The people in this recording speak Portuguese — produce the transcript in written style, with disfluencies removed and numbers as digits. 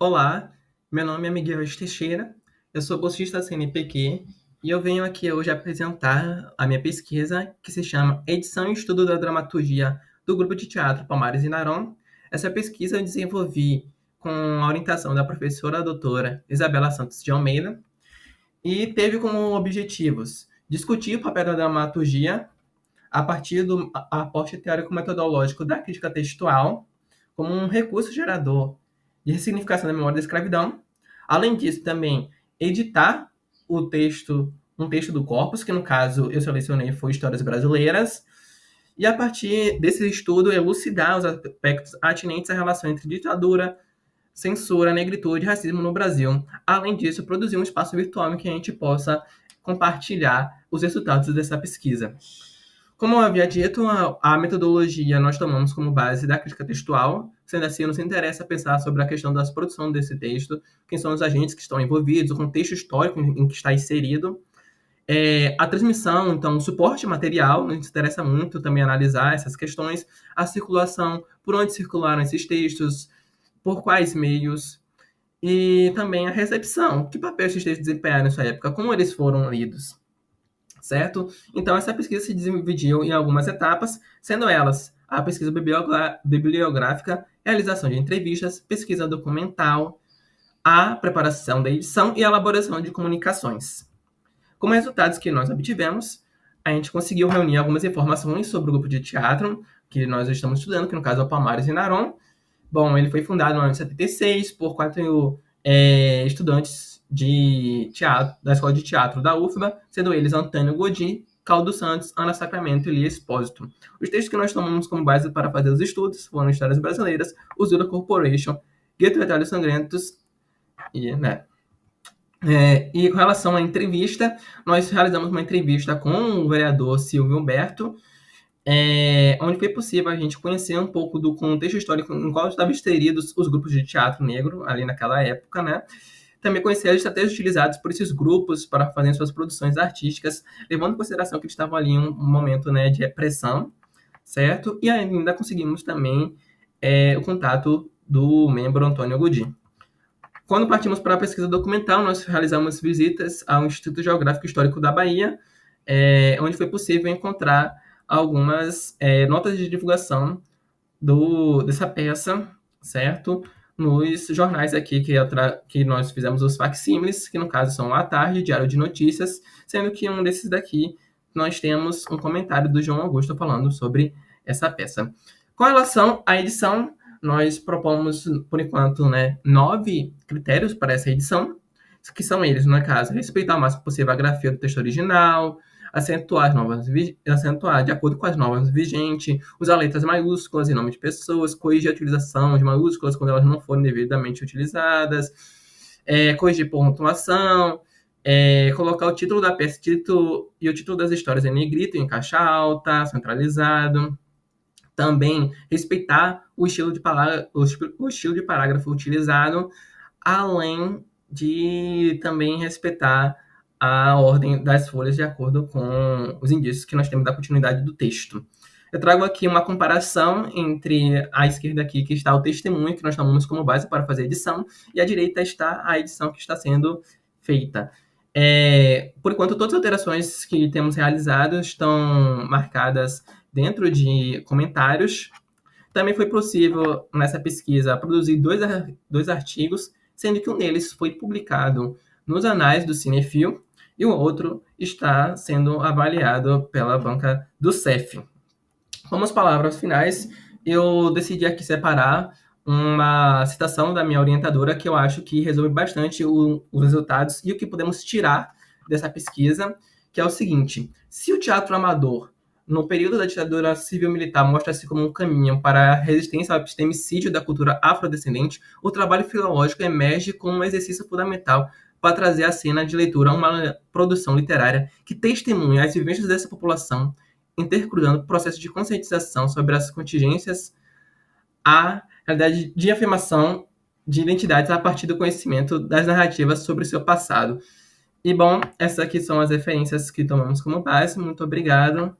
Olá, meu nome é Miguel Teixeira, eu sou bolsista da CNPq e eu venho aqui hoje apresentar a minha pesquisa que se chama Edição e Estudo da Dramaturgia do Grupo de Teatro Palmares e Naron. Essa pesquisa eu desenvolvi com a orientação da professora doutora Isabela Santos de Almeida e teve como objetivos discutir o papel da dramaturgia a partir do aporte teórico-metodológico da crítica textual como um recurso gerador de ressignificação da memória da escravidão. Além disso, também editar um texto do corpus, que no caso eu selecionei foi Histórias Brasileiras, e a partir desse estudo elucidar os aspectos atinentes à relação entre ditadura, censura, negritude e racismo no Brasil. Além disso, produzir um espaço virtual em que a gente possa compartilhar os resultados dessa pesquisa. Como eu havia dito, a metodologia nós tomamos como base da crítica textual, sendo assim, nos interessa pensar sobre a questão da produção desse texto, quem são os agentes que estão envolvidos, o contexto histórico em que está inserido, a transmissão, então, o suporte material, nos interessa muito também analisar essas questões, a circulação, por onde circularam esses textos, por quais meios, e também a recepção, que papel esses textos desempenharam nessa época, como eles foram lidos. Certo? Então, essa pesquisa se dividiu em algumas etapas, sendo elas a pesquisa bibliográfica, realização de entrevistas, pesquisa documental, a preparação da edição e a elaboração de comunicações. Como resultados que nós obtivemos, a gente conseguiu reunir algumas informações sobre o grupo de teatro que nós estamos estudando, que no caso é o Palmares e Naron. Bom, ele foi fundado no ano de 76 por 4 estudantes de teatro, da Escola de Teatro da UFBA, sendo eles Antônio Godin, Caldo Santos, Ana Sacramento e Lia Espósito. Os textos que nós tomamos como base para fazer os estudos foram Histórias Brasileiras, Usura Corporation, Gueto Retalhos Sangrentos e, e com relação à entrevista, nós realizamos uma entrevista com o vereador Silvio Humberto, onde foi possível a gente conhecer um pouco do contexto histórico em qual estavam inseridos os grupos de teatro negro ali naquela época, né? Também conhecer as estratégias utilizadas por esses grupos para fazer suas produções artísticas, levando em consideração que eles estavam ali em um momento, né, de repressão, certo? E ainda conseguimos também o contato do membro Antônio Godin. Quando partimos para a pesquisa documental, nós realizamos visitas ao Instituto Geográfico Histórico da Bahia, onde foi possível encontrar algumas notas de divulgação dessa peça, certo? Nos jornais aqui que nós fizemos os facsímiles, que no caso são A Tarde, Diário de Notícias, sendo que um desses daqui nós temos um comentário do João Augusto falando sobre essa peça. Com relação à edição, nós propomos, por enquanto, 9 critérios para essa edição, que são eles, no caso, respeitar o máximo possível a grafia do texto original, acentuar de acordo com as normas vigentes, usar letras maiúsculas em nome de pessoas, corrigir a utilização de maiúsculas quando elas não forem devidamente utilizadas, corrigir pontuação, colocar o título da peça e o título das histórias em negrito, em caixa alta, centralizado. Também respeitar o estilo de parágrafo utilizado, além de também respeitar a ordem das folhas de acordo com os indícios que nós temos da continuidade do texto. Eu trago aqui uma comparação entre a esquerda aqui, que está o testemunho, que nós tomamos como base para fazer a edição, e à direita está a edição que está sendo feita. Por enquanto, todas as alterações que temos realizado estão marcadas dentro de comentários. Também foi possível, nessa pesquisa, produzir dois artigos, sendo que um deles foi publicado nos anais do Cinefil, e o outro está sendo avaliado pela banca do CEF. Como as palavras finais, eu decidi aqui separar uma citação da minha orientadora que eu acho que resume bastante os resultados e o que podemos tirar dessa pesquisa, que é o seguinte: se o teatro amador, no período da ditadura civil-militar, mostra-se como um caminho para a resistência ao epistemicídio da cultura afrodescendente, o trabalho filológico emerge como um exercício fundamental para trazer à cena de leitura uma produção literária que testemunha as vivências dessa população, intercruzando o processo de conscientização sobre as contingências à realidade de afirmação de identidades a partir do conhecimento das narrativas sobre o seu passado. E, bom, essas aqui são as referências que tomamos como base. Muito obrigado.